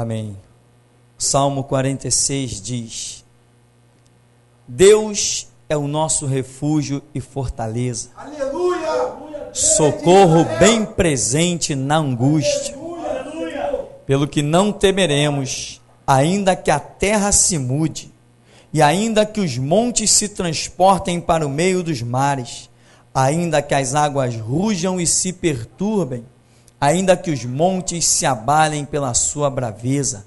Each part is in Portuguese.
Amém. Salmo 46 diz: Deus é o nosso refúgio e fortaleza. Aleluia! Socorro bem presente na angústia. Pelo que não temeremos, ainda que a terra se mude, e ainda que os montes se transportem para o meio dos mares, ainda que as águas rujam e se perturbem, ainda que os montes se abalem pela sua braveza.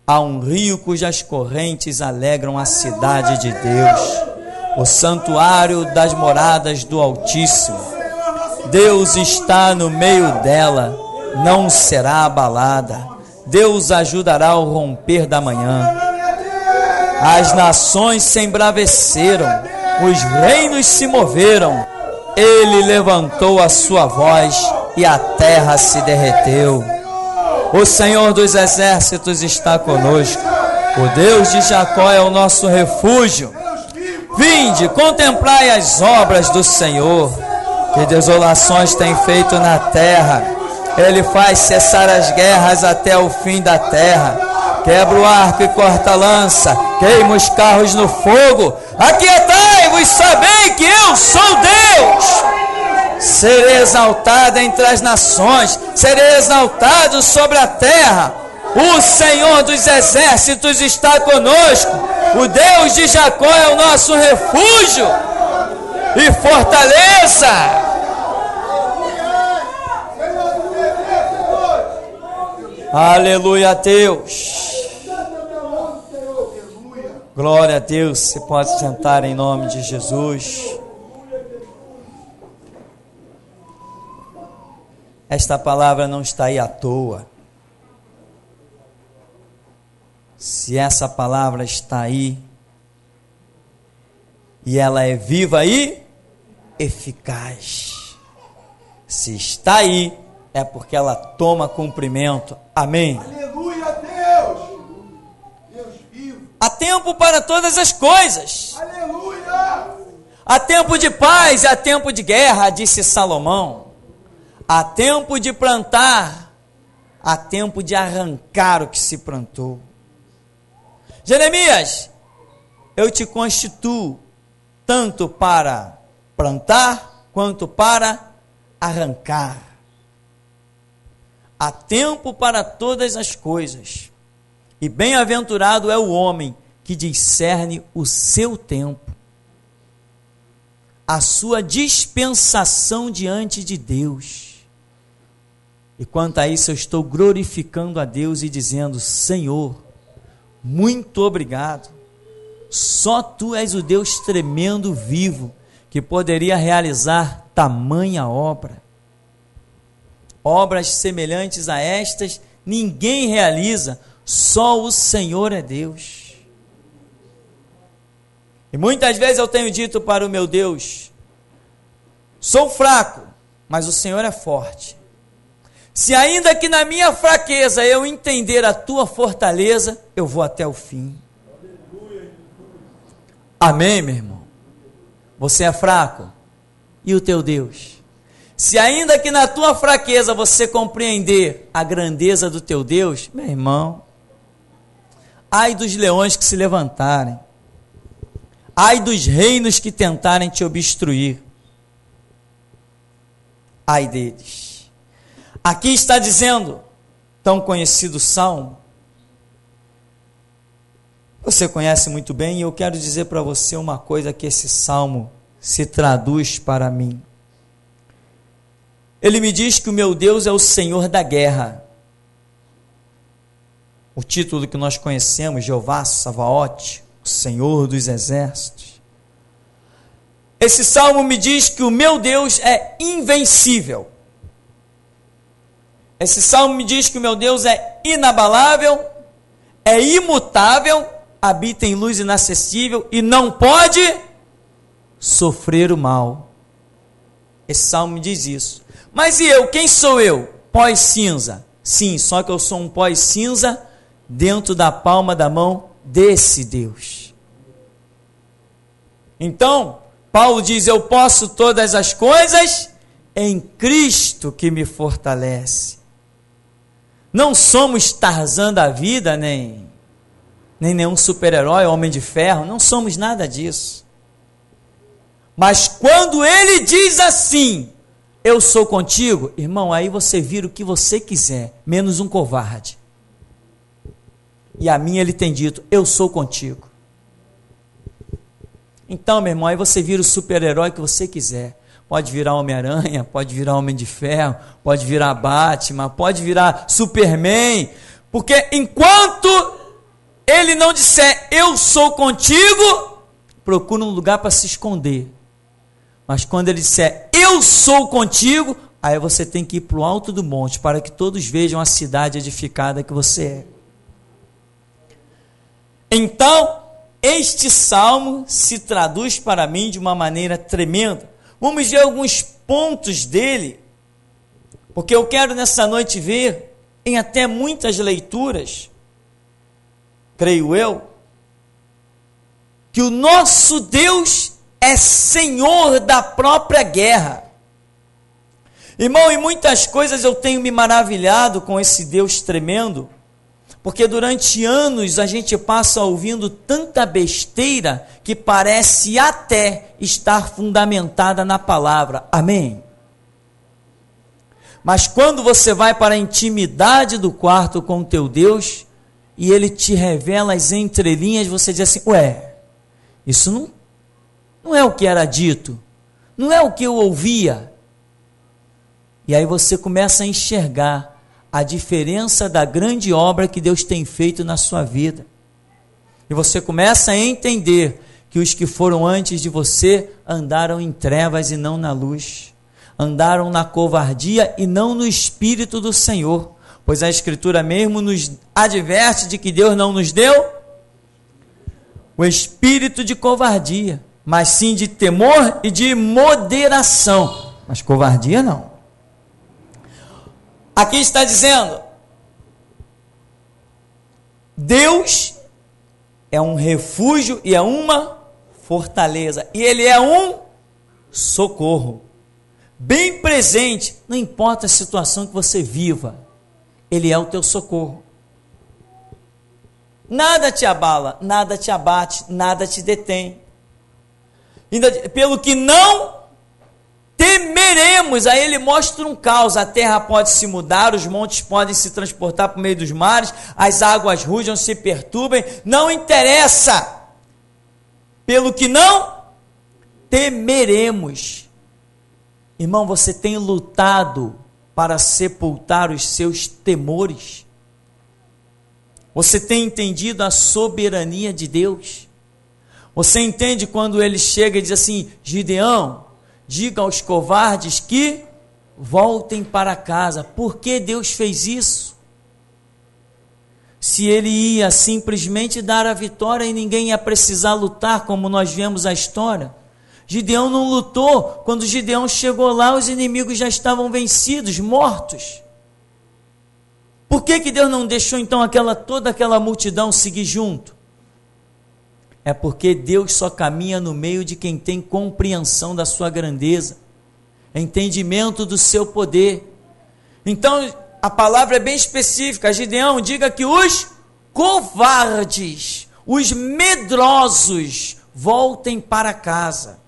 Há um rio cujas correntes alegram a cidade de Deus, o santuário das moradas do Altíssimo. Deus está no meio dela, não será abalada. Deus ajudará ao romper da manhã. As nações se embraveceram, os reinos se moveram. Ele levantou a sua voz e a terra se derreteu. O Senhor dos exércitos está conosco. O Deus de Jacó é o nosso refúgio. Vinde, contemplai as obras do Senhor, que desolações tem feito na terra. Ele faz cessar as guerras até o fim da terra. Quebra o arco e corta a lança, queima os carros no fogo. Aquietai-vos, sabei que eu sou Deus. Serei exaltado entre as nações, serei exaltado sobre a terra. O Senhor dos exércitos está conosco. O Deus de Jacó é o nosso refúgio e fortaleza. Aleluia a Deus. Glória a Deus. Você pode sentar em nome de Jesus. Esta palavra não está aí à toa. Se essa palavra está aí, e ela é viva e eficaz. Se está aí, é porque ela toma cumprimento. Amém. Aleluia, Deus! Deus vivo. Há tempo para todas as coisas. Aleluia! Há tempo de paz e há tempo de guerra, disse Salomão. Há tempo de plantar, há tempo de arrancar o que se plantou. Jeremias, eu te constituo tanto para plantar quanto para arrancar. Há tempo para todas as coisas, e bem-aventurado é o homem que discerne o seu tempo, a sua dispensação diante de Deus. E quanto a isso, eu estou glorificando a Deus e dizendo: Senhor, muito obrigado. Só Tu és o Deus tremendo vivo que poderia realizar tamanha obra. Obras semelhantes a estas ninguém realiza, só o Senhor é Deus. E muitas vezes eu tenho dito para o meu Deus: sou fraco, mas o Senhor é forte. Se ainda que na minha fraqueza eu entender a Tua fortaleza, eu vou até o fim. Amém, meu irmão? Você é fraco, e o teu Deus? Se ainda que na tua fraqueza você compreender a grandeza do teu Deus, meu irmão, ai dos leões que se levantarem, ai dos reinos que tentarem te obstruir, ai deles. Aqui está dizendo, tão conhecido salmo, você conhece muito bem, e eu quero dizer para você uma coisa que esse salmo se traduz para mim. Ele me diz que o meu Deus é o Senhor da guerra. O título que nós conhecemos, Jeová Savaote, o Senhor dos exércitos. Esse salmo me diz que o meu Deus é invencível. Esse salmo me diz que o meu Deus é inabalável, é imutável, habita em luz inacessível e não pode sofrer o mal. Esse salmo me diz isso. Mas e eu? Quem sou eu? Pós-cinza. Sim, só que eu sou um pós-cinza dentro da palma da mão desse Deus. Então, Paulo diz: eu posso todas as coisas em Cristo que me fortalece. Não somos Tarzan da vida, nem nenhum super-herói, homem de ferro, não somos nada disso. Mas quando ele diz assim, eu sou contigo, irmão, aí você vira o que você quiser, menos um covarde. E a mim ele tem dito, eu sou contigo. Então, meu irmão, aí você vira o super-herói que você quiser. Pode virar Homem-Aranha, pode virar Homem de Ferro, pode virar Batman, pode virar Superman, porque enquanto ele não disser, eu sou contigo, procura um lugar para se esconder. Mas quando ele disser, eu sou contigo, aí você tem que ir para o alto do monte, para que todos vejam a cidade edificada que você é. Então, este salmo se traduz para mim de uma maneira tremenda. Vamos ver alguns pontos dele, porque eu quero nessa noite ver, em até muitas leituras, creio eu, que o nosso Deus é Senhor da própria guerra. Irmão, em muitas coisas eu tenho me maravilhado com esse Deus tremendo, porque durante anos a gente passa ouvindo tanta besteira que parece até estar fundamentada na palavra. Amém? Mas quando você vai para a intimidade do quarto com o teu Deus e ele te revela as entrelinhas, você diz assim, ué, isso não é o que era dito, não é o que eu ouvia. E aí você começa a enxergar a diferença da grande obra que Deus tem feito na sua vida. E você começa a entender que os que foram antes de você andaram em trevas e não na luz. Andaram na covardia e não no Espírito do Senhor. Pois a Escritura mesmo nos adverte de que Deus não nos deu o espírito de covardia, mas sim de temor e de moderação. Mas covardia não. Aqui está dizendo, Deus é um refúgio e é uma fortaleza, e Ele é um socorro, bem presente, não importa a situação que você viva, Ele é o teu socorro. Nada te abala, nada te abate, nada te detém. Ainda, pelo que não temeremos, aí ele mostra um caos, a terra pode se mudar, os montes podem se transportar por meio dos mares, as águas rujam, se perturbem, não interessa, pelo que não temeremos. Irmão, você tem lutado para sepultar os seus temores? Você tem entendido a soberania de Deus? Você entende quando ele chega e diz assim, Gideão, diga aos covardes que voltem para casa. Por que Deus fez isso? Se ele ia simplesmente dar a vitória e ninguém ia precisar lutar, como nós vemos a história. Gideão não lutou. Quando Gideão chegou lá, os inimigos já estavam vencidos, mortos. Por que Deus não deixou então toda aquela multidão seguir junto? É porque Deus só caminha no meio de quem tem compreensão da sua grandeza, entendimento do seu poder. Então, a palavra é bem específica. Gideão, diga que os covardes, os medrosos, voltem para casa.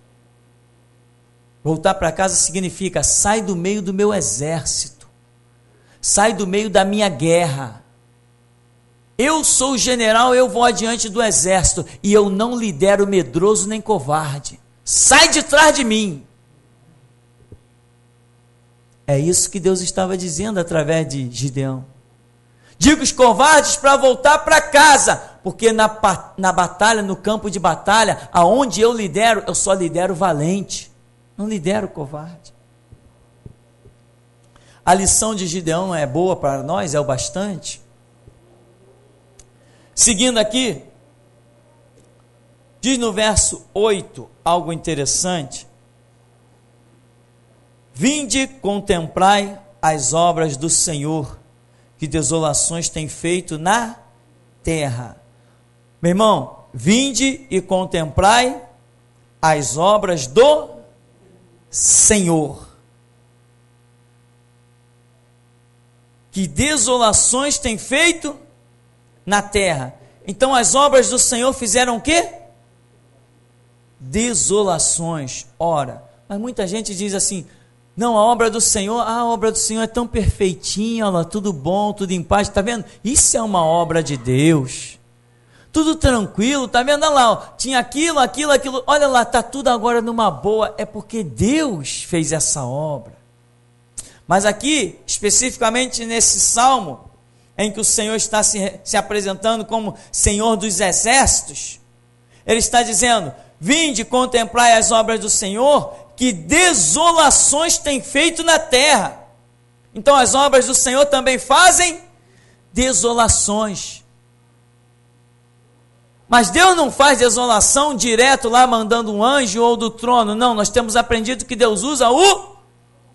Voltar para casa significa, sai do meio do meu exército, sai do meio da minha guerra. Eu sou o general, eu vou adiante do exército, e eu não lidero medroso nem covarde. Sai de trás de mim. É isso que Deus estava dizendo através de Gideão. Diga os covardes para voltar para casa, porque na batalha, no campo de batalha, aonde eu lidero, eu só lidero valente, não lidero covarde. A lição de Gideão é boa para nós, é o bastante. Seguindo aqui, diz no verso 8 algo interessante. Vinde, contemplai as obras do Senhor, que desolações tem feito na terra. Meu irmão, vinde e contemplai as obras do Senhor. que desolações tem feito na terra. Então as obras do Senhor fizeram o quê? Desolações. Ora, mas muita gente diz assim, não, a obra do Senhor é tão perfeitinha, olha lá, tudo bom, tudo em paz, está vendo? Isso é uma obra de Deus. Tudo tranquilo, está vendo? Olha lá, ó, tinha aquilo, olha lá, está tudo agora numa boa, é porque Deus fez essa obra. Mas aqui, especificamente nesse salmo, em que o Senhor está se apresentando como Senhor dos exércitos, Ele está dizendo, vinde contemplai as obras do Senhor, que desolações tem feito na terra. Então as obras do Senhor também fazem desolações. Mas Deus não faz desolação direto lá mandando um anjo ou do trono, não, nós temos aprendido que Deus usa o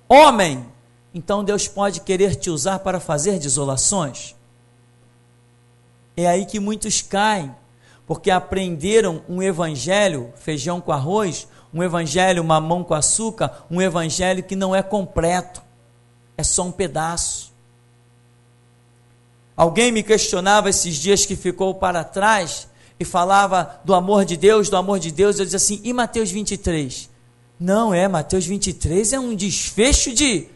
homem. Então Deus pode querer te usar para fazer desolações. É aí que muitos caem, porque aprenderam um evangelho, feijão com arroz, um evangelho mamão com açúcar, um evangelho que não é completo, é só um pedaço. Alguém me questionava esses dias que ficou para trás e falava do amor de Deus, eu dizia assim, e Mateus 23? Não, Mateus 23 é um desfecho de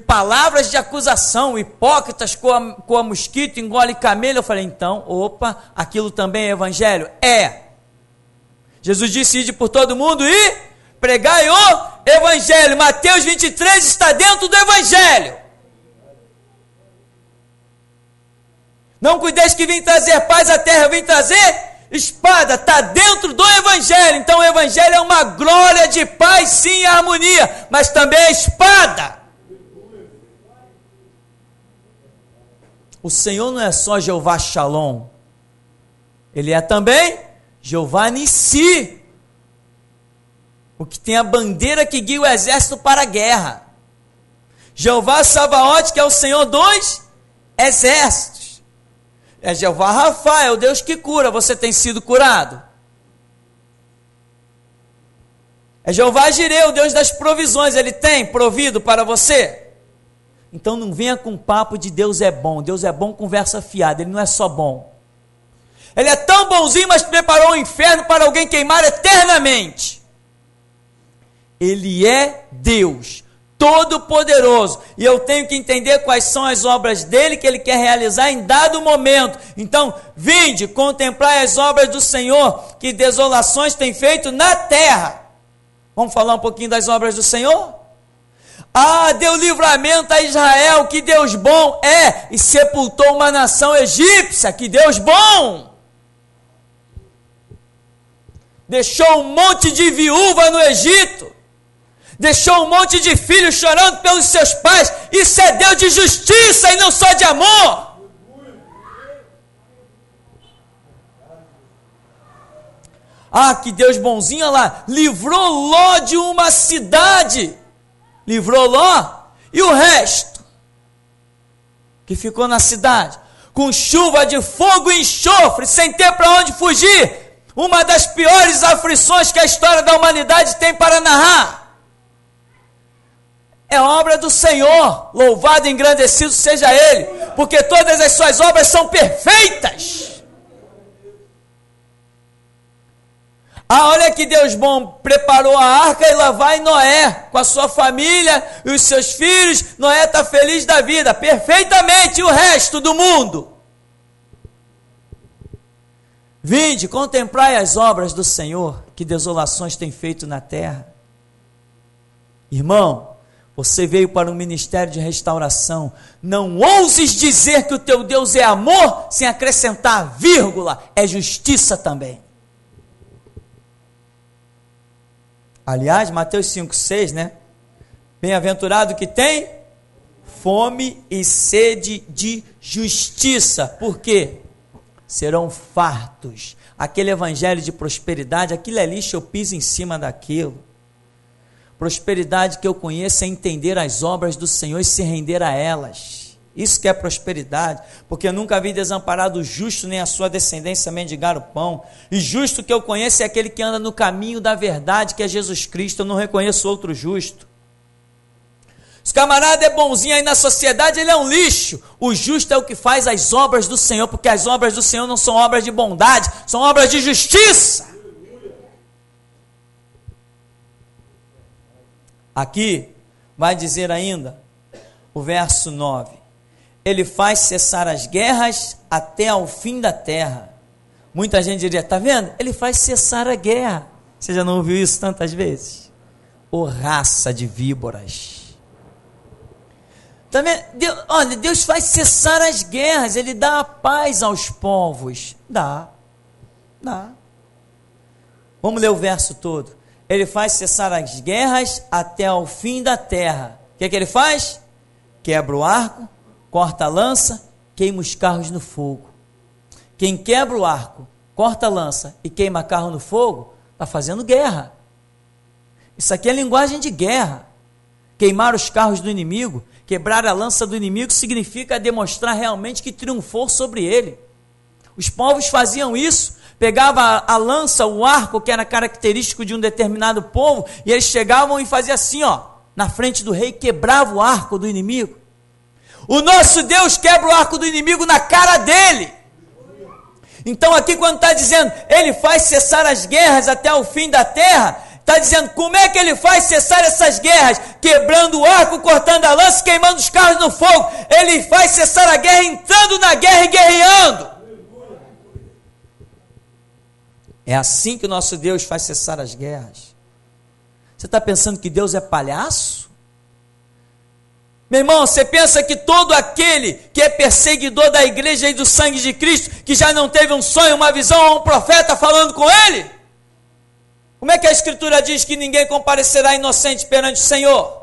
palavras de acusação, hipócritas, coa mosquito, engole camelo. Eu falei, então, aquilo também é evangelho? É. Jesus disse, ide por todo mundo e pregai o evangelho. Mateus 23 está dentro do evangelho. Não cuideis que vim trazer paz à terra, eu vim trazer espada, está dentro do evangelho. Então o evangelho é uma glória de paz, sim, e harmonia, mas também é espada. O Senhor não é só Jeová Shalom, Ele é também Jeová Nissi, o que tem a bandeira que guia o exército para a guerra. Jeová Sabaote, que é o Senhor dos exércitos. É Jeová Rafa, é o Deus que cura, você tem sido curado. É Jeová Jireh, o Deus das provisões, Ele tem provido para você. Então não venha com papo de Deus é bom conversa fiada, Ele não é só bom. Ele é tão bonzinho, mas preparou o inferno para alguém queimar eternamente. Ele é Deus, todo-poderoso, e eu tenho que entender quais são as obras dele que Ele quer realizar em dado momento. Então, vinde, contemplai as obras do Senhor, que desolações tem feito na terra. Vamos falar um pouquinho das obras do Senhor? Deu livramento a Israel, que Deus bom é, e sepultou uma nação egípcia, que Deus bom. Deixou um monte de viúva no Egito, deixou um monte de filhos chorando pelos seus pais. Isso é Deus de justiça e não só de amor. Que Deus bonzinho, olha lá, livrou Ló de uma cidade, livrou Ló e o resto que ficou na cidade, com chuva de fogo e enxofre, sem ter para onde fugir. Uma das piores aflições que a história da humanidade tem para narrar. É obra do Senhor, louvado e engrandecido seja Ele, porque todas as suas obras são perfeitas. Olha que Deus bom, preparou a arca e lá vai Noé, com a sua família e os seus filhos. Noé está feliz da vida, perfeitamente, e o resto do mundo? Vinde, contemplai as obras do Senhor, que desolações tem feito na terra. Irmão, você veio para um ministério de restauração, não ouses dizer que o teu Deus é amor, sem acrescentar vírgula, é justiça também. Aliás, Mateus 5,6, né? Bem-aventurado que tem fome e sede de justiça. Por quê? Serão fartos. Aquele evangelho de prosperidade, aquilo é lixo, eu piso em cima daquilo. Prosperidade que eu conheço é entender as obras do Senhor e se render a elas. Isso que é prosperidade, porque eu nunca vi desamparado o justo, nem a sua descendência mendigar o pão. E justo que eu conheço é aquele que anda no caminho da verdade, que é Jesus Cristo. Eu não reconheço outro justo. Se o camarada é bonzinho aí na sociedade, ele é um lixo. O justo é o que faz as obras do Senhor, porque as obras do Senhor não são obras de bondade, são obras de justiça. Aqui vai dizer ainda o verso 9: ele faz cessar as guerras até ao fim da terra. Muita gente diria, está vendo? Ele faz cessar a guerra. Você já não ouviu isso tantas vezes? Ô raça de víboras! Tá vendo? Olha, Deus faz cessar as guerras, Ele dá a paz aos povos. Dá. Vamos ler o verso todo. Ele faz cessar as guerras até ao fim da terra. O que Ele faz? Quebra o arco, corta a lança, queima os carros no fogo. Quem quebra o arco, corta a lança e queima carro no fogo, está fazendo guerra. Isso aqui é linguagem de guerra. Queimar os carros do inimigo, quebrar a lança do inimigo, significa demonstrar realmente que triunfou sobre ele. Os povos faziam isso, pegavam a lança, o arco, que era característico de um determinado povo, e eles chegavam e faziam assim, ó, na frente do rei, quebrava o arco do inimigo. O nosso Deus quebra o arco do inimigo na cara dele. Então aqui quando está dizendo, ele faz cessar as guerras até o fim da terra, está dizendo, como é que ele faz cessar essas guerras? Quebrando o arco, cortando a lança, queimando os carros no fogo. Ele faz cessar a guerra, entrando na guerra e guerreando. É assim que o nosso Deus faz cessar as guerras. Você está pensando que Deus é palhaço? Meu irmão, você pensa que todo aquele que é perseguidor da igreja e do sangue de Cristo, que já não teve um sonho, uma visão ou um profeta falando com ele? Como é que a Escritura diz que ninguém comparecerá inocente perante o Senhor?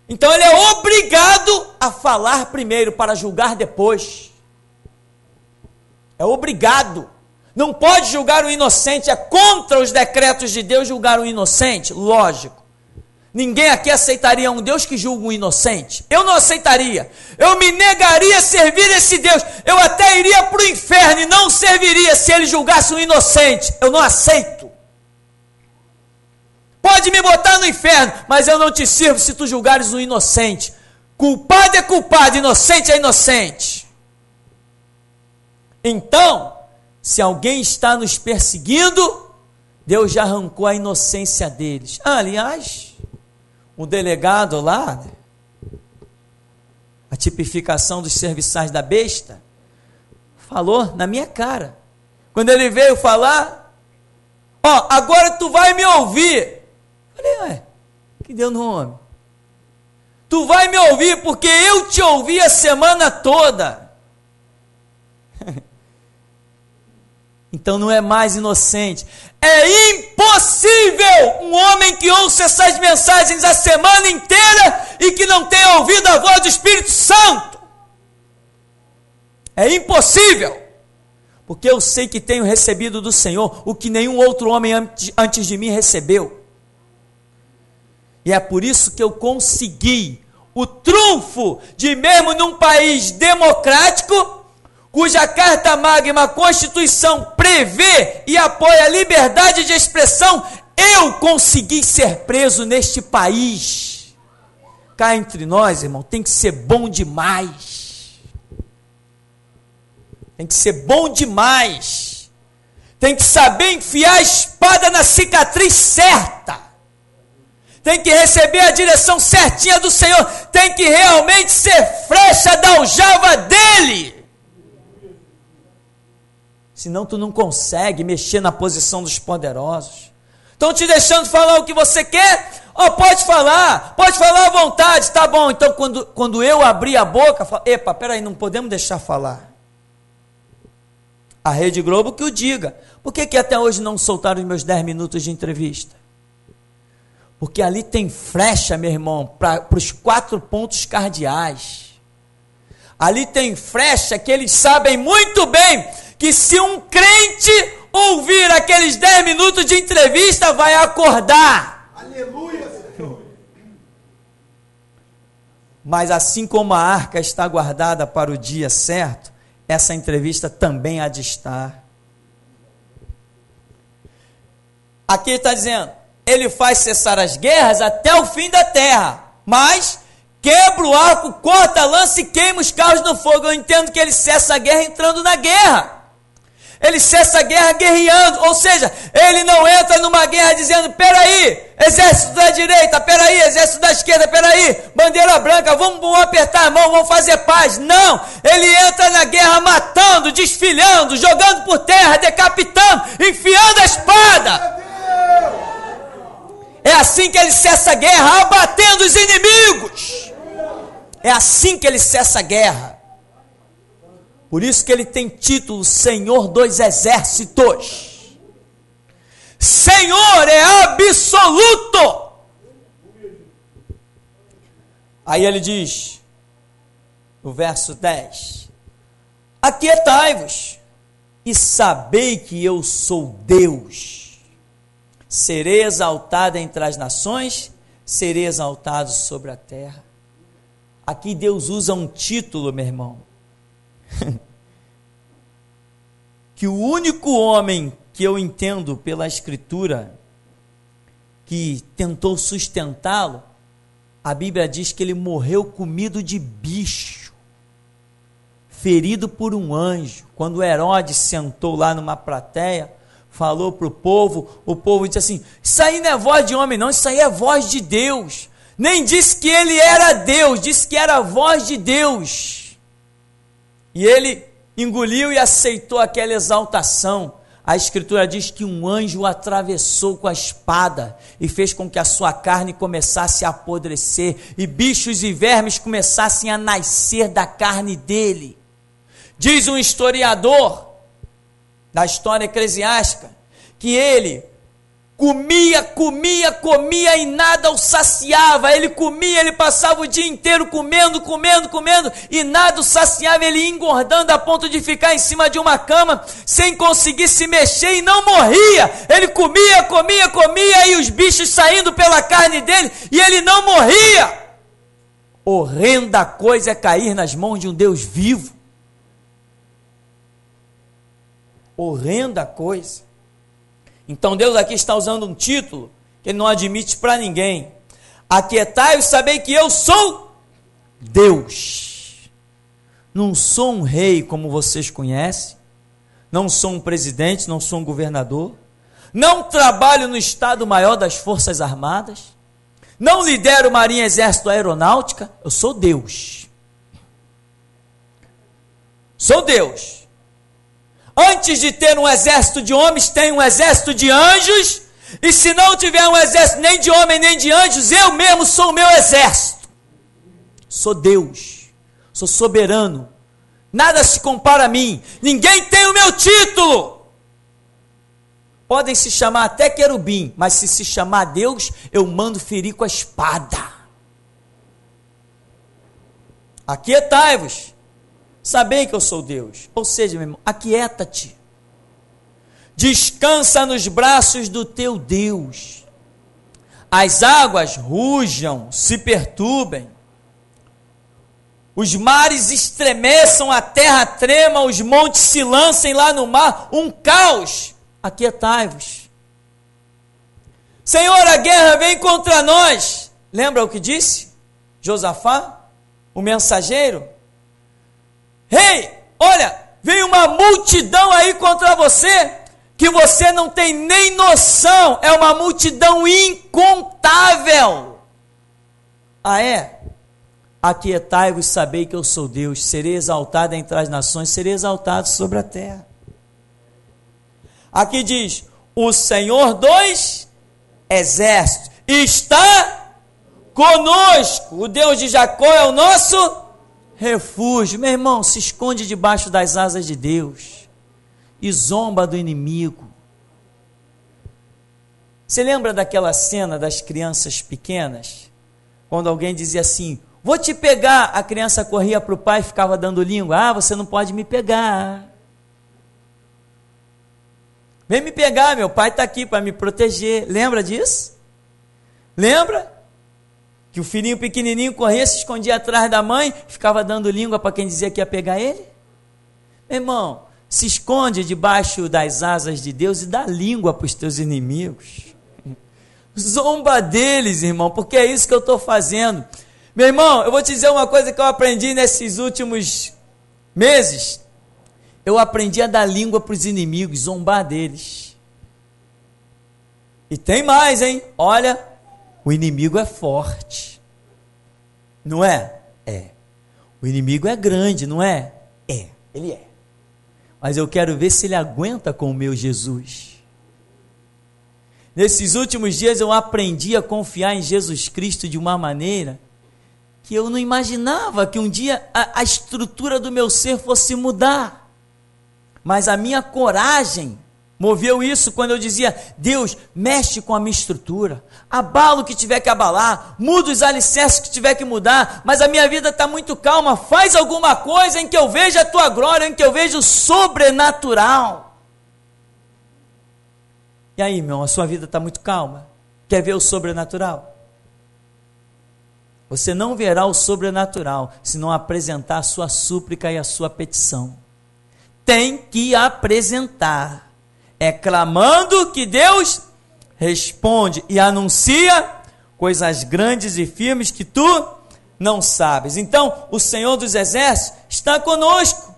Então ele é obrigado a falar primeiro para julgar depois. É obrigado. Não pode julgar o inocente, é contra os decretos de Deus julgar o inocente, lógico. Ninguém aqui aceitaria um Deus que julga um inocente. Eu não aceitaria. Eu me negaria a servir esse Deus. Eu até iria para o inferno e não serviria se ele julgasse um inocente. Eu não aceito. Pode me botar no inferno, mas eu não te sirvo se tu julgares um inocente. Culpado é culpado, inocente é inocente. Então, se alguém está nos perseguindo, Deus já arrancou a inocência deles. Aliás, o delegado lá, a tipificação dos serviçais da besta, falou na minha cara. Quando ele veio falar, ó, agora tu vai me ouvir. Falei, ué, que deu no homem? Tu vai me ouvir porque eu te ouvi a semana toda. Então não é mais inocente. É impossível um homem que ouça essas mensagens a semana inteira e que não tenha ouvido a voz do Espírito Santo. É impossível. Porque eu sei que tenho recebido do Senhor o que nenhum outro homem antes de mim recebeu. E é por isso que eu consegui o trunfo de, mesmo num país democrático, cuja Carta Magna, a Constituição, prevê e apoia a liberdade de expressão, eu consegui ser preso neste país. Cá entre nós, irmão, tem que ser bom demais. Tem que ser bom demais. Tem que saber enfiar a espada na cicatriz certa. Tem que receber a direção certinha do Senhor. Tem que realmente ser flecha da aljava dele. Senão tu não consegue mexer na posição dos poderosos. Estão te deixando falar o que você quer? Oh, pode falar à vontade, tá bom. Então quando eu abrir a boca, falo, epa, peraí, não podemos deixar falar. A Rede Globo que o diga. Por que até hoje não soltaram os meus 10 minutos de entrevista? Porque ali tem flecha, meu irmão, para os 4 pontos cardeais. Ali tem flecha que eles sabem muito bem que se um crente ouvir aqueles 10 minutos de entrevista, vai acordar. Aleluia, Senhor. Mas assim como a arca está guardada para o dia certo, essa entrevista também há de estar. Aqui está dizendo, ele faz cessar as guerras até o fim da terra, mas quebra o arco, corta a lança e queima os carros no fogo. Eu entendo que ele cessa a guerra entrando na guerra. Ele cessa a guerra guerreando, ou seja, ele não entra numa guerra dizendo, peraí, exército da direita, peraí, exército da esquerda, peraí, bandeira branca, vamos apertar a mão, vamos fazer paz. Não, ele entra na guerra matando, desfilhando, jogando por terra, decapitando, enfiando a espada. É assim que ele cessa a guerra, abatendo os inimigos. É assim que ele cessa a guerra. Por isso que ele tem título Senhor dos Exércitos. Senhor é absoluto. Aí ele diz, no verso 10, aquietai-vos e sabei que eu sou Deus. Serei exaltado entre as nações, serei exaltado sobre a terra. Aqui Deus usa um título, meu irmão, que o único homem que eu entendo pela Escritura que tentou sustentá-lo, a Bíblia diz que ele morreu comido de bicho, ferido por um anjo. Quando Herodes sentou lá numa plateia, falou para o povo disse assim, isso aí não é voz de homem não, isso aí é voz de Deus. Nem disse que ele era Deus, disse que era a voz de Deus. E ele engoliu e aceitou aquela exaltação. A Escritura diz que um anjo o atravessou com a espada e fez com que a sua carne começasse a apodrecer e bichos e vermes começassem a nascer da carne dele. Diz um historiador da história eclesiástica que ele comia e nada o saciava. Ele comia, ele passava o dia inteiro comendo e nada o saciava. Ele ia engordando a ponto de ficar em cima de uma cama sem conseguir se mexer e não morria. Ele comia e os bichos saindo pela carne dele e ele não morria. Horrenda coisa é cair nas mãos de um Deus vivo. Horrenda coisa. Então Deus aqui está usando um título que ele não admite para ninguém. Aquietai-vos, sabei que eu sou Deus. Não sou um rei como vocês conhecem, não sou um presidente, não sou um governador, não trabalho no Estado-Maior das Forças Armadas, não lidero Marinha, Exército, Aeronáutica, eu sou Deus. Sou Deus. Antes de ter um exército de homens, tem um exército de anjos, e se não tiver um exército nem de homem nem de anjos, eu mesmo sou o meu exército. Sou Deus, sou soberano, nada se compara a mim, ninguém tem o meu título. Podem se chamar até querubim, mas se chamar Deus, eu mando ferir com a espada. Aquietai-vos, sabei que eu sou Deus. Ou seja, meu irmão, aquieta-te. Descansa nos braços do teu Deus. As águas rujam, se perturbem. Os mares estremeçam, a terra trema, os montes se lancem lá no mar. Um caos. Aquietai-vos. Senhor, a guerra vem contra nós. Lembra o que disse Josafá, o mensageiro? Ei, olha, vem uma multidão aí contra você, que você não tem nem noção, é uma multidão incontável. Ah é? Aquietai-vos, sabei que eu sou Deus, serei exaltado entre as nações, serei exaltado sobre a terra. Aqui diz, o Senhor dos exércitos está conosco, o Deus de Jacó é o nosso refúgio. Meu irmão, se esconde debaixo das asas de Deus e zomba do inimigo. Você lembra daquela cena das crianças pequenas? Quando alguém dizia assim, vou te pegar, a criança corria para o pai e ficava dando língua. Ah, você não pode me pegar. Vem me pegar, meu pai está aqui para me proteger. Lembra disso? Lembra? Que o filhinho pequenininho corria, se escondia atrás da mãe, ficava dando língua para quem dizia que ia pegar ele. Meu irmão, se esconde debaixo das asas de Deus e dá língua para os teus inimigos. Zomba deles, irmão, porque é isso que eu estou fazendo. Meu irmão, eu vou te dizer uma coisa que eu aprendi nesses últimos meses. Eu aprendi a dar língua para os inimigos, zombar deles. E tem mais, hein? Olha, o inimigo é forte. Não é? É. O inimigo é grande, não é? É, ele é. Mas eu quero ver se ele aguenta com o meu Jesus. Nesses últimos dias eu aprendi a confiar em Jesus Cristo de uma maneira que eu não imaginava que um dia a estrutura do meu ser fosse mudar. Mas a minha coragem moveu isso quando eu dizia: Deus, mexe com a minha estrutura, abala o que tiver que abalar, muda os alicerces que tiver que mudar, mas a minha vida está muito calma, faz alguma coisa em que eu veja a tua glória, em que eu veja o sobrenatural. E aí, meu irmão, a sua vida está muito calma? Quer ver o sobrenatural? Você não verá o sobrenatural se não apresentar a sua súplica e a sua petição. Tem que apresentar. É clamando que Deus responde e anuncia coisas grandes e firmes que tu não sabes. Então, o Senhor dos Exércitos está conosco.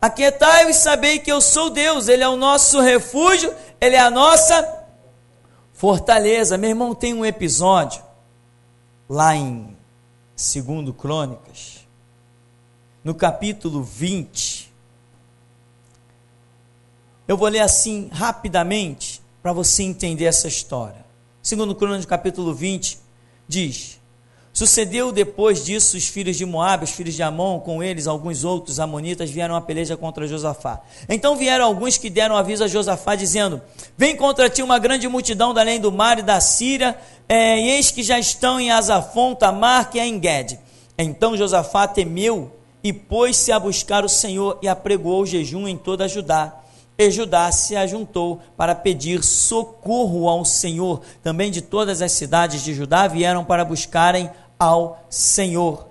Aquietai-vos e sabei que eu sou Deus. Ele é o nosso refúgio, Ele é a nossa fortaleza. Meu irmão, tem um episódio lá em 2 Crônicas, no capítulo 20. Eu vou ler assim rapidamente para você entender essa história. 2 Crônicas, capítulo 20, diz: sucedeu depois disso, os filhos de Moabe, os filhos de Amon, com eles alguns outros amonitas, vieram a peleja contra Josafá. Então vieram alguns que deram aviso a Josafá, dizendo: vem contra ti uma grande multidão da além do mar e da Síria, e eis que já estão em Azafon, Tamar, que é em Guede. Então Josafá temeu e pôs-se a buscar o Senhor e apregoou o jejum em toda Judá. E Judá se ajuntou para pedir socorro ao Senhor. Também de todas as cidades de Judá vieram para buscarem ao Senhor.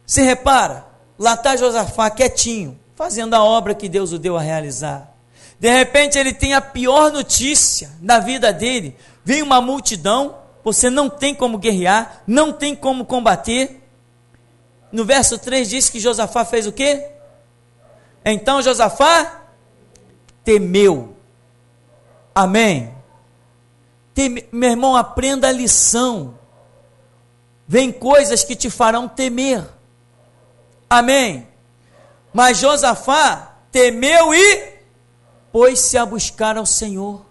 Se repara, lá está Josafá quietinho, fazendo a obra que Deus o deu a realizar. De repente ele tem a pior notícia da vida dele. Vem uma multidão, você não tem como guerrear, não tem como combater. No verso 3 diz que Josafá fez o quê? Então Josafá temeu. Amém? Meu irmão, aprenda a lição. Vem coisas que te farão temer. Amém? Mas Josafá temeu e pôs-se a buscar ao Senhor.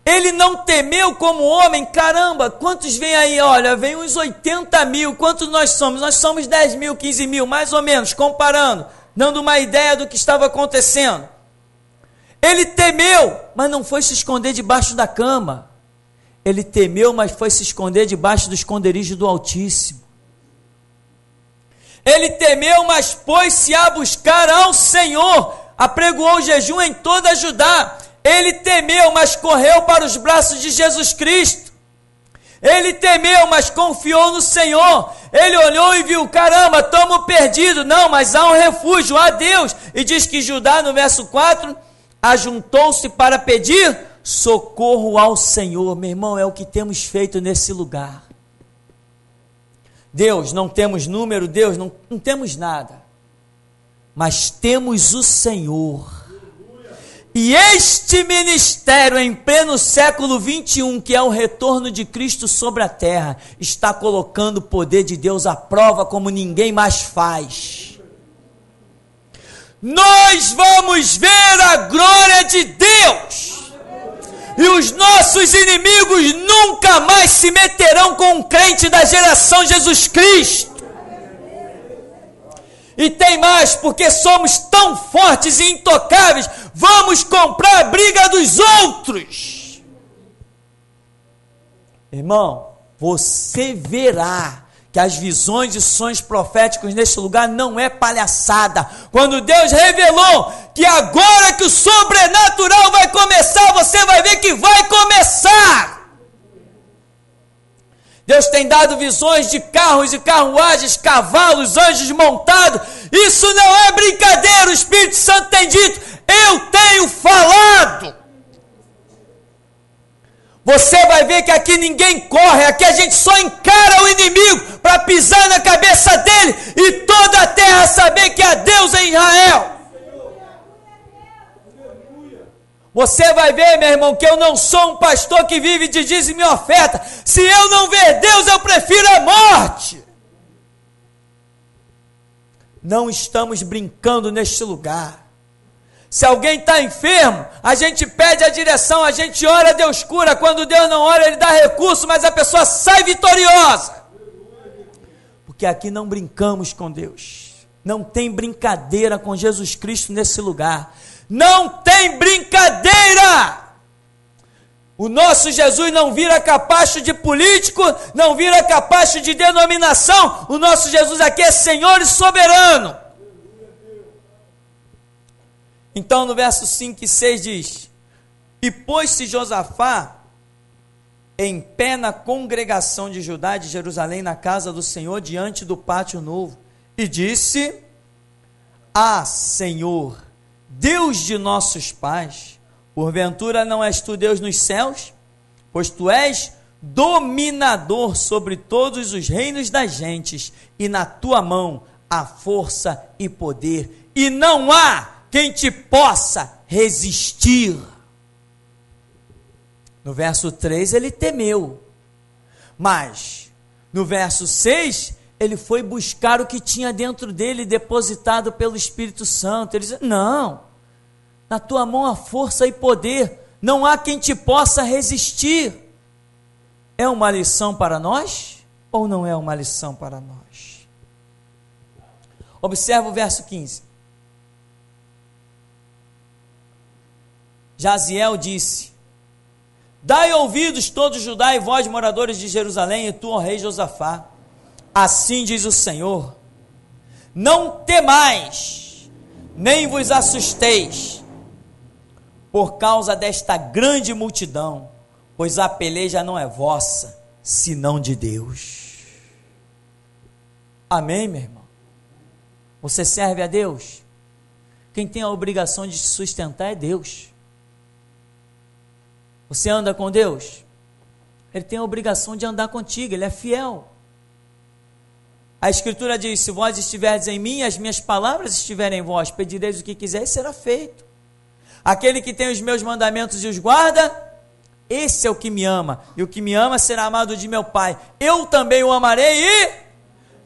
Ele não temeu como homem. Caramba, quantos vem aí? Olha, vem uns 80 mil. Quantos nós somos? Nós somos 10 mil, 15 mil, mais ou menos, comparando, dando uma ideia do que estava acontecendo. Ele temeu, mas não foi se esconder debaixo da cama. Ele temeu, mas foi se esconder debaixo do esconderijo do Altíssimo. Ele temeu, mas pôs-se a buscar ao Senhor. Apregoou o jejum em toda Judá. Ele temeu, mas correu para os braços de Jesus Cristo. Ele temeu, mas confiou no Senhor. Ele olhou e viu: caramba, estamos perdidos. Não, mas há um refúgio, há Deus. E diz que Judá, no verso 4, ajuntou-se para pedir socorro ao Senhor. Meu irmão, é o que temos feito nesse lugar. Deus, não temos número, Deus, não temos nada, mas temos o Senhor. E este ministério em pleno século 21, que é o retorno de Cristo sobre a terra, está colocando o poder de Deus à prova como ninguém mais faz. Nós vamos ver a glória de Deus. E os nossos inimigos nunca mais se meterão com um crente da geração Jesus Cristo. E tem mais, porque somos tão fortes e intocáveis, vamos comprar a briga dos outros. Irmão, você verá que as visões e sonhos proféticos neste lugar não é palhaçada. Quando Deus revelou que agora que o sobrenatural vai começar, você vai ver que vai começar. Deus tem dado visões de carros e carruagens, cavalos, anjos montados. Isso não é brincadeira, o Espírito Santo tem dito: eu tenho falado. Você vai ver que aqui ninguém corre, aqui a gente só encara o inimigo para pisar na cabeça dele e toda a terra saber que há Deus em Israel. Você vai ver, meu irmão, que eu não sou um pastor que vive de dízimo e oferta. Se eu não ver Deus, eu prefiro a morte. Não estamos brincando neste lugar. Se alguém está enfermo, a gente pede a direção, a gente ora, Deus cura. Quando Deus não ora, Ele dá recurso, mas a pessoa sai vitoriosa. Porque aqui não brincamos com Deus. Não tem brincadeira com Jesus Cristo nesse lugar. Não tem brincadeira! O nosso Jesus não vira capacho de político, não vira capacho de denominação. O nosso Jesus aqui é Senhor e soberano. Então no verso 5 e 6 diz: E pôs-se Josafá em pé na congregação de Judá e de Jerusalém, na casa do Senhor, diante do pátio novo, e disse: Ah, Senhor, Deus de nossos pais, porventura não és tu Deus nos céus? Pois tu és dominador sobre todos os reinos das gentes, e na tua mão há força e poder, e não há quem te possa resistir. No verso 3 ele temeu, mas no verso 6 ele foi buscar o que tinha dentro dele, depositado pelo Espírito Santo. Ele disse: não, na tua mão há força e poder, não há quem te possa resistir. É uma lição para nós ou não é uma lição para nós? Observa o verso 15. Jaziel disse: Dai ouvidos todos Judá e vós, moradores de Jerusalém, e tu, ó rei Josafá. Assim diz o Senhor: não temais, nem vos assusteis, por causa desta grande multidão, pois a peleja não é vossa, senão de Deus. Amém, meu irmão? Você serve a Deus? Quem tem a obrigação de te sustentar é Deus. Você anda com Deus? Ele tem a obrigação de andar contigo, Ele é fiel. A Escritura diz: se vós estiverdes em mim, as minhas palavras estiverem em vós, pedireis o que quiseres, será feito. Aquele que tem os meus mandamentos e os guarda, esse é o que me ama, e o que me ama será amado de meu Pai. Eu também o amarei e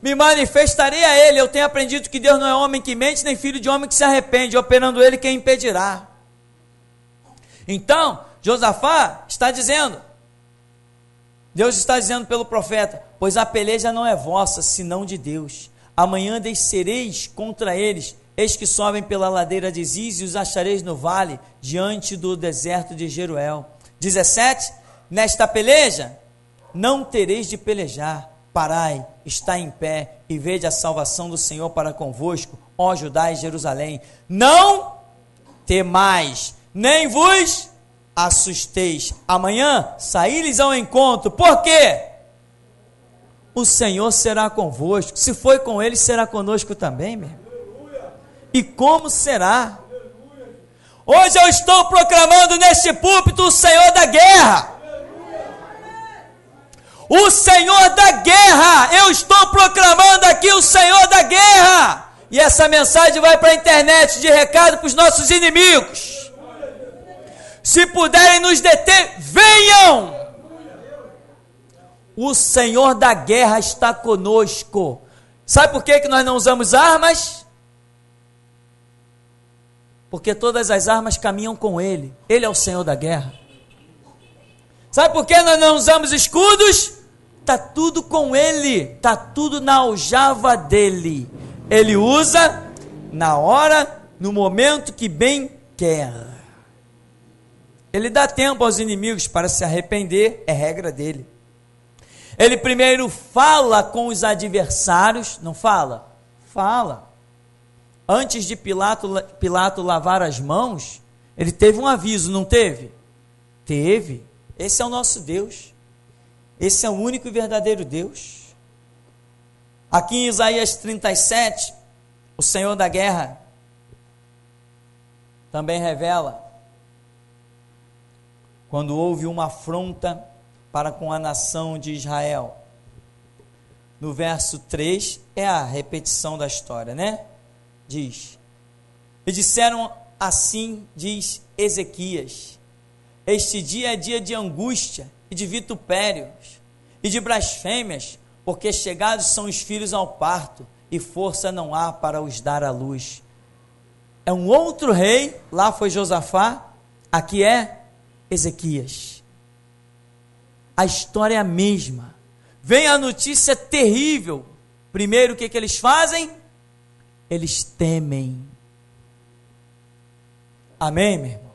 me manifestarei a ele. Eu tenho aprendido que Deus não é homem que mente, nem filho de homem que se arrepende, operando ele quem impedirá. Então, Josafá está dizendo, Deus está dizendo pelo profeta: pois a peleja não é vossa, senão de Deus. Amanhã descereis contra eles, eis que sobem pela ladeira de Ziz, e os achareis no vale, diante do deserto de Jeruel. 17, nesta peleja não tereis de pelejar, parai, está em pé, e vede a salvação do Senhor para convosco, ó Judá e Jerusalém. Não temais, nem vos assusteis. Amanhã saí-lhes ao encontro. Por quê? O Senhor será convosco. Se foi com ele, será conosco também, meu irmão. E como será? Hoje eu estou proclamando neste púlpito o Senhor da guerra. O Senhor da guerra. Eu estou proclamando aqui o Senhor da guerra. E essa mensagem vai para a internet de recado para os nossos inimigos. Se puderem nos deter, venham! O Senhor da guerra está conosco. Sabe por que nós não usamos armas? Porque todas as armas caminham com Ele. Ele é o Senhor da guerra. Sabe por que nós não usamos escudos? Está tudo com Ele. Está tudo na aljava dEle. Ele usa na hora, no momento que bem quer. Ele dá tempo aos inimigos para se arrepender, é regra dele. Ele primeiro fala com os adversários, não fala? Fala. Antes de Pilato lavar as mãos, ele teve um aviso, não teve? Teve. Esse é o nosso Deus. Esse é o único e verdadeiro Deus. Aqui em Isaías 37, o Senhor da guerra também revela: quando houve uma afronta para com a nação de Israel. No verso 3 é a repetição da história, né? Diz: e disseram assim, diz Ezequias: este dia é dia de angústia e de vitupérios e de blasfêmias, porque chegados são os filhos ao parto e força não há para os dar à luz. É um outro rei, lá foi Josafá, aqui é Ezequias. A história é a mesma. Vem a notícia terrível. Primeiro, o que eles fazem? Eles temem. Amém, meu irmão?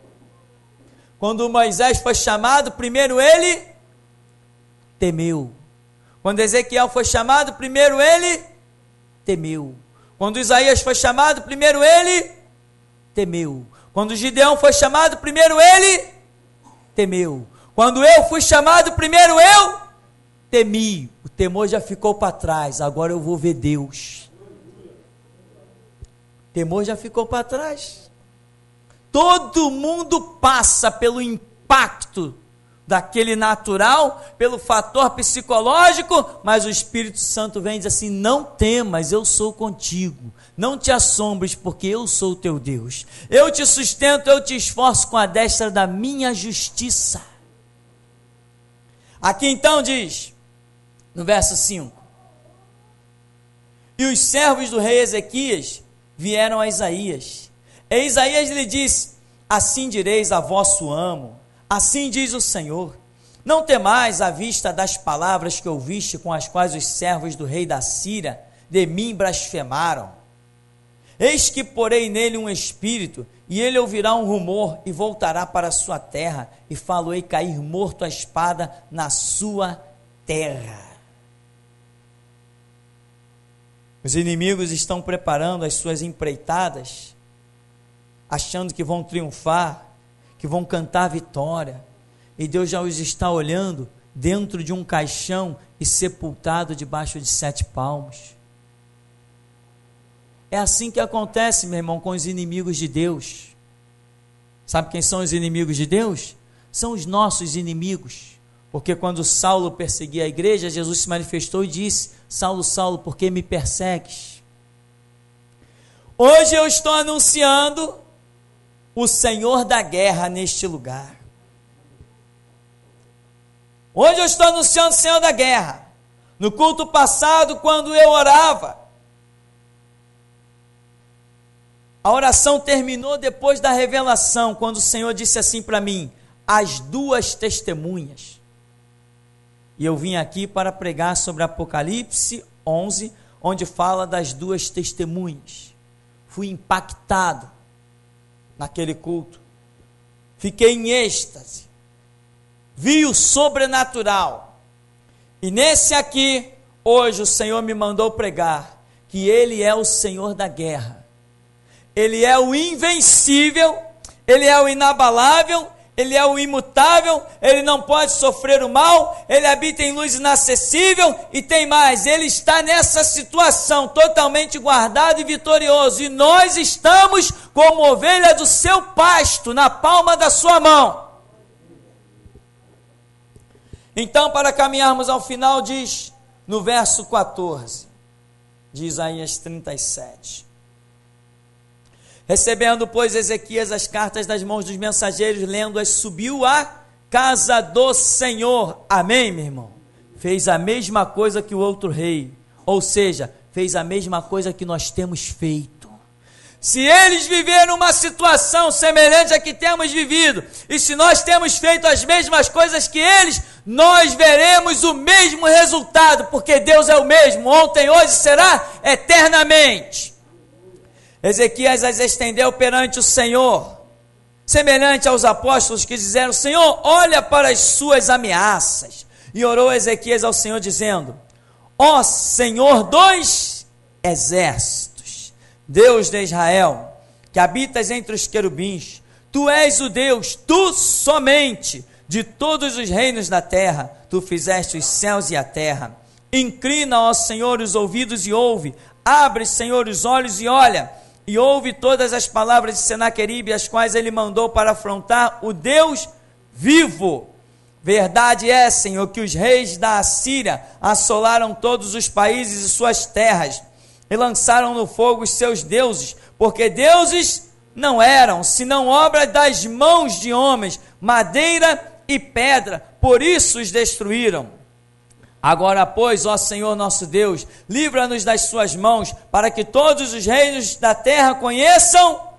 Quando Moisés foi chamado, primeiro ele temeu. Quando Ezequiel foi chamado, primeiro ele temeu. Quando Isaías foi chamado, primeiro ele temeu. Quando Gideão foi chamado, primeiro ele temeu. Quando eu fui chamado, primeiro eu temi. O temor já ficou para trás, agora eu vou ver Deus. O temor já ficou para trás. Todo mundo passa pelo impacto daquele natural, pelo fator psicológico, mas o Espírito Santo vem e diz assim: não temas, eu sou contigo, não te assombres, porque eu sou o teu Deus, eu te sustento, eu te esforço com a destra da minha justiça. Aqui então diz, no verso 5, e os servos do rei Ezequias vieram a Isaías, e Isaías lhe disse: assim direis a vosso amo, assim diz o Senhor, não temais à vista das palavras que ouviste, com as quais os servos do rei da Síria de mim blasfemaram. Eis que porei nele um espírito, e ele ouvirá um rumor, e voltará para a sua terra, e falo-ei cair morto a espada na sua terra. Os inimigos estão preparando as suas empreitadas, achando que vão triunfar, que vão cantar vitória, e Deus já os está olhando dentro de um caixão e sepultado debaixo de 7 palmos. É assim que acontece, meu irmão, com os inimigos de Deus. Sabe quem são os inimigos de Deus? São os nossos inimigos, porque quando Saulo perseguia a igreja, Jesus se manifestou e disse: Saulo, Saulo, por que me persegues? Hoje eu estou anunciando o Senhor da guerra neste lugar. Hoje eu estou anunciando o Senhor da guerra. No culto passado, quando eu orava, a oração terminou depois da revelação, quando o Senhor disse assim para mim: as 2 testemunhas. E eu vim aqui para pregar sobre Apocalipse 11, onde fala das 2 testemunhas. Fui impactado naquele culto, fiquei em êxtase, vi o sobrenatural, e nesse aqui, hoje o Senhor me mandou pregar, que Ele é o Senhor da guerra, Ele é o invencível, Ele é o inabalável, Ele é o imutável, Ele não pode sofrer o mal, Ele habita em luz inacessível, e tem mais, Ele está nessa situação totalmente guardado e vitorioso, e nós estamos como ovelha do seu pasto, na palma da sua mão. Então, para caminharmos ao final, diz no verso 14 de Isaías 37, recebendo, pois, Ezequias as cartas das mãos dos mensageiros, lendo-as, subiu à casa do Senhor. Amém, meu irmão? Fez a mesma coisa que o outro rei, ou seja, fez a mesma coisa que nós temos feito. Se eles viveram uma situação semelhante à que temos vivido, e se nós temos feito as mesmas coisas que eles, nós veremos o mesmo resultado, porque Deus é o mesmo, ontem, hoje, será eternamente. Ezequias as estendeu perante o Senhor, semelhante aos apóstolos que disseram: Senhor, olha para as suas ameaças. E orou Ezequias ao Senhor, dizendo: ó Senhor dos exércitos, Deus de Israel, que habitas entre os querubins, tu és o Deus, tu somente, de todos os reinos da terra, tu fizeste os céus e a terra. Inclina, ó Senhor, os ouvidos e ouve, abre, Senhor, os olhos e olha, e ouve todas as palavras de Senaqueribe, as quais ele mandou para afrontar o Deus vivo. Verdade é, Senhor, que os reis da Assíria assolaram todos os países e suas terras, e lançaram no fogo os seus deuses, porque deuses não eram, senão obra das mãos de homens, madeira e pedra, por isso os destruíram. Agora, pois, ó Senhor nosso Deus, livra-nos das suas mãos, para que todos os reinos da terra conheçam,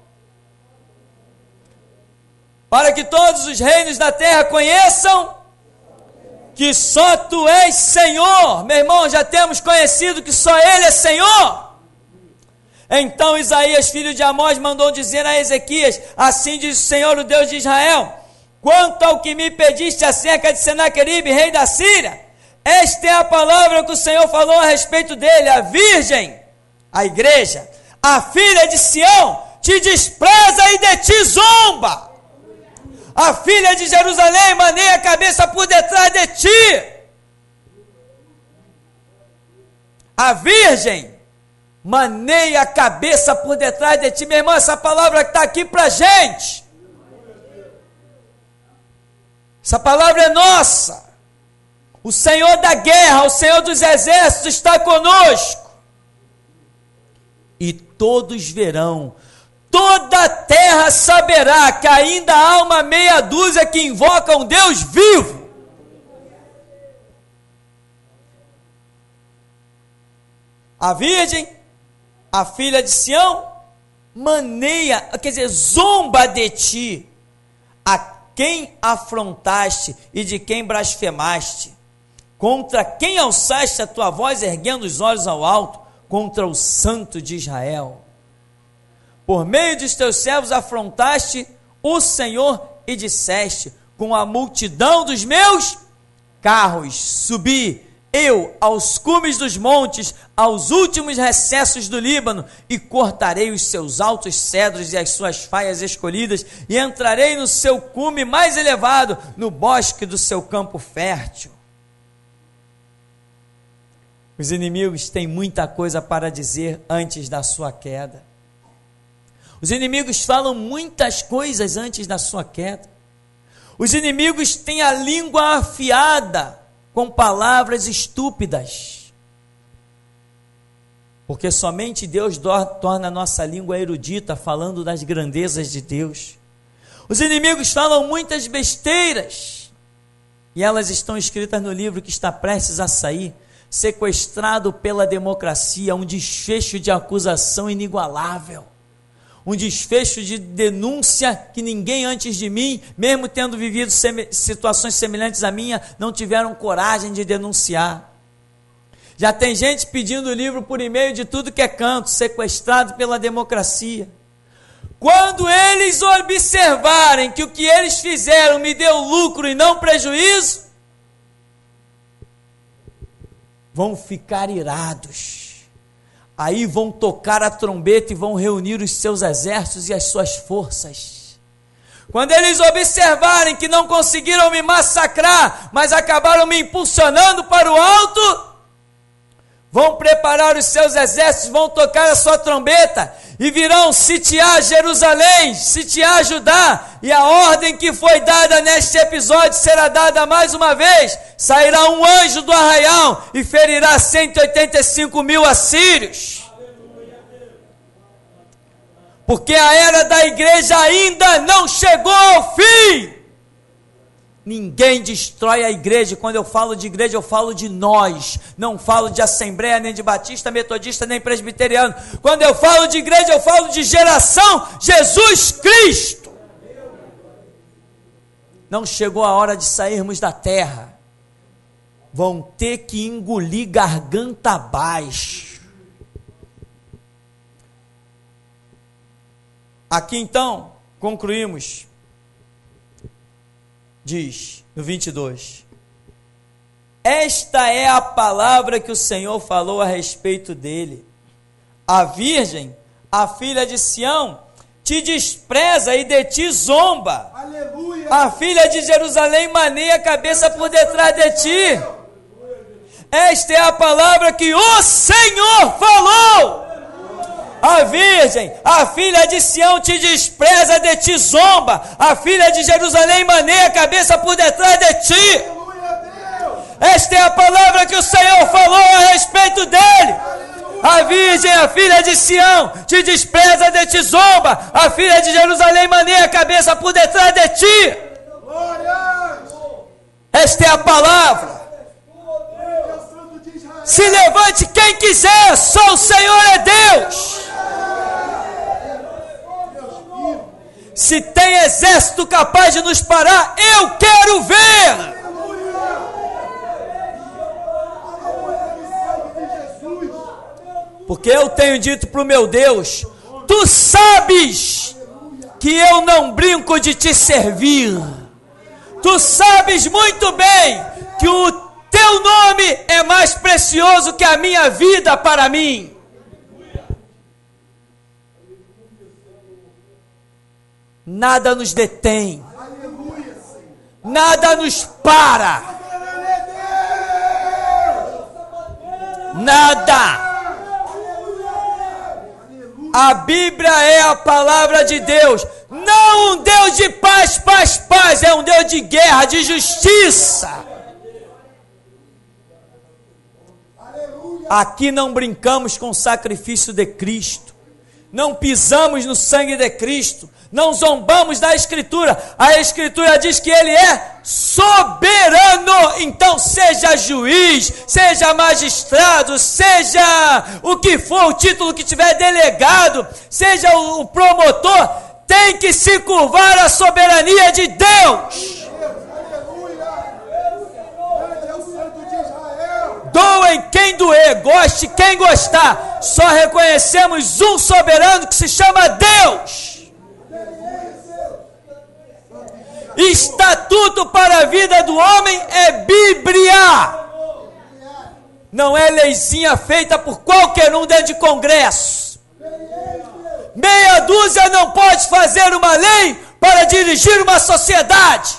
que só Tu és Senhor. Meu irmão, já temos conhecido que só Ele é Senhor. Então Isaías, filho de Amós, mandou dizer a Ezequias: assim diz o Senhor, o Deus de Israel, quanto ao que me pediste acerca de Senaqueribe, rei da Síria, esta é a palavra que o Senhor falou a respeito dele. A virgem, a igreja, a filha de Sião, te despreza e de ti zomba. A filha de Jerusalém maneia a cabeça por detrás de ti. A virgem maneia a cabeça por detrás de ti. Meu irmão, essa palavra está aqui para a gente. Essa palavra é nossa. O Senhor da guerra, o Senhor dos exércitos está conosco. E todos verão, toda a terra saberá que ainda há uma meia dúzia que invoca um Deus vivo. A virgem, a filha de Sião, maneia, quer dizer, zomba de ti, a quem afrontaste e de quem blasfemaste, contra quem alçaste a tua voz erguendo os olhos ao alto, contra o Santo de Israel. Por meio dos teus servos afrontaste o Senhor e disseste: com a multidão dos meus carros subi eu aos cumes dos montes, aos últimos recessos do Líbano, e cortarei os seus altos cedros e as suas faias escolhidas, e entrarei no seu cume mais elevado, no bosque do seu campo fértil. Os inimigos têm muita coisa para dizer antes da sua queda. Os inimigos falam muitas coisas antes da sua queda. Os inimigos têm a língua afiada com palavras estúpidas. Porque somente Deus torna a nossa língua erudita, falando das grandezas de Deus. Os inimigos falam muitas besteiras. E elas estão escritas no livro que está prestes a sair. Sequestrado pela democracia, um desfecho de acusação inigualável. Um desfecho de denúncia que ninguém antes de mim, mesmo tendo vivido situações semelhantes à minha, não tiveram coragem de denunciar. Já tem gente pedindo o livro por e-mail de tudo que é canto, sequestrado pela democracia. Quando eles observarem que o que eles fizeram me deu lucro e não prejuízo, vão ficar irados. Aí vão tocar a trombeta e vão reunir os seus exércitos e as suas forças. Quando eles observarem que não conseguiram me massacrar, mas acabaram me impulsionando para o alto, vão preparar os seus exércitos, vão tocar a sua trombeta e virão sitiar Jerusalém, sitiar Judá, e a ordem que foi dada neste episódio será dada mais uma vez. Sairá um anjo do arraial e ferirá 185 mil assírios. Porque a era da igreja ainda não chegou ao fim. Ninguém destrói a igreja. Quando eu falo de igreja, eu falo de nós. Não falo de assembleia, nem de batista, metodista, nem presbiteriano. Quando eu falo de igreja, eu falo de geração Jesus Cristo. Não chegou a hora de sairmos da terra. Vão ter que engolir garganta abaixo. Aqui então, concluímos. Diz no 22: esta é a palavra que o Senhor falou a respeito dele. A virgem, a filha de Sião, te despreza e de ti zomba. Aleluia. A filha de Jerusalém maneia a cabeça por detrás de ti. Esta é a palavra que o Senhor falou. A virgem, a filha de Sião te despreza, de ti zomba. A filha de Jerusalém maneia a cabeça por detrás de ti. Aleluia a Deus. Esta é a palavra que o Senhor falou a respeito dele. A virgem, a filha de Sião te despreza, de ti zomba. A filha de Jerusalém maneia a cabeça por detrás de ti. Glórias. Esta é a palavra. Deus Santo de Israel. Se levante quem quiser, só o Senhor é Deus. Se tem exército capaz de nos parar, eu quero ver. Porque eu tenho dito para o meu Deus: tu sabes que eu não brinco de te servir. Tu sabes muito bem que o teu nome é mais precioso que a minha vida para mim. Nada nos detém. Nada nos para. Nada. A Bíblia é a palavra de Deus. Não um Deus de paz, paz, paz. É um Deus de guerra, de justiça. Aqui não brincamos com o sacrifício de Cristo. Não pisamos no sangue de Cristo. Não zombamos da Escritura. A Escritura diz que Ele é soberano. Então seja juiz, seja magistrado, seja o que for, o título que tiver delegado, seja o promotor, tem que se curvar à soberania de Deus. Doem quem doer, goste quem gostar. Só reconhecemos um soberano que se chama Deus. Estatuto para a vida do homem é Bíblia. Não é leizinha feita por qualquer um dentro de congresso. Meia dúzia não pode fazer uma lei para dirigir uma sociedade.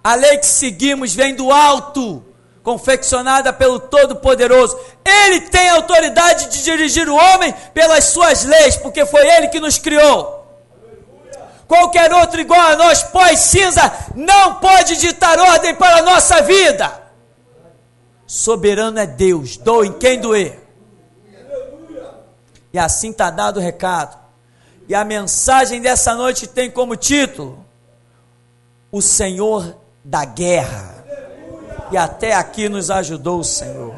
A lei que seguimos vem do alto, confeccionada pelo Todo-Poderoso. Ele tem autoridade de dirigir o homem pelas suas leis, porque foi Ele que nos criou. Qualquer outro igual a nós, pó e cinza, não pode ditar ordem para a nossa vida. Soberano é Deus, doe quem doer. E assim está dado o recado. E a mensagem dessa noite tem como título: o Senhor da guerra. E até aqui nos ajudou o Senhor.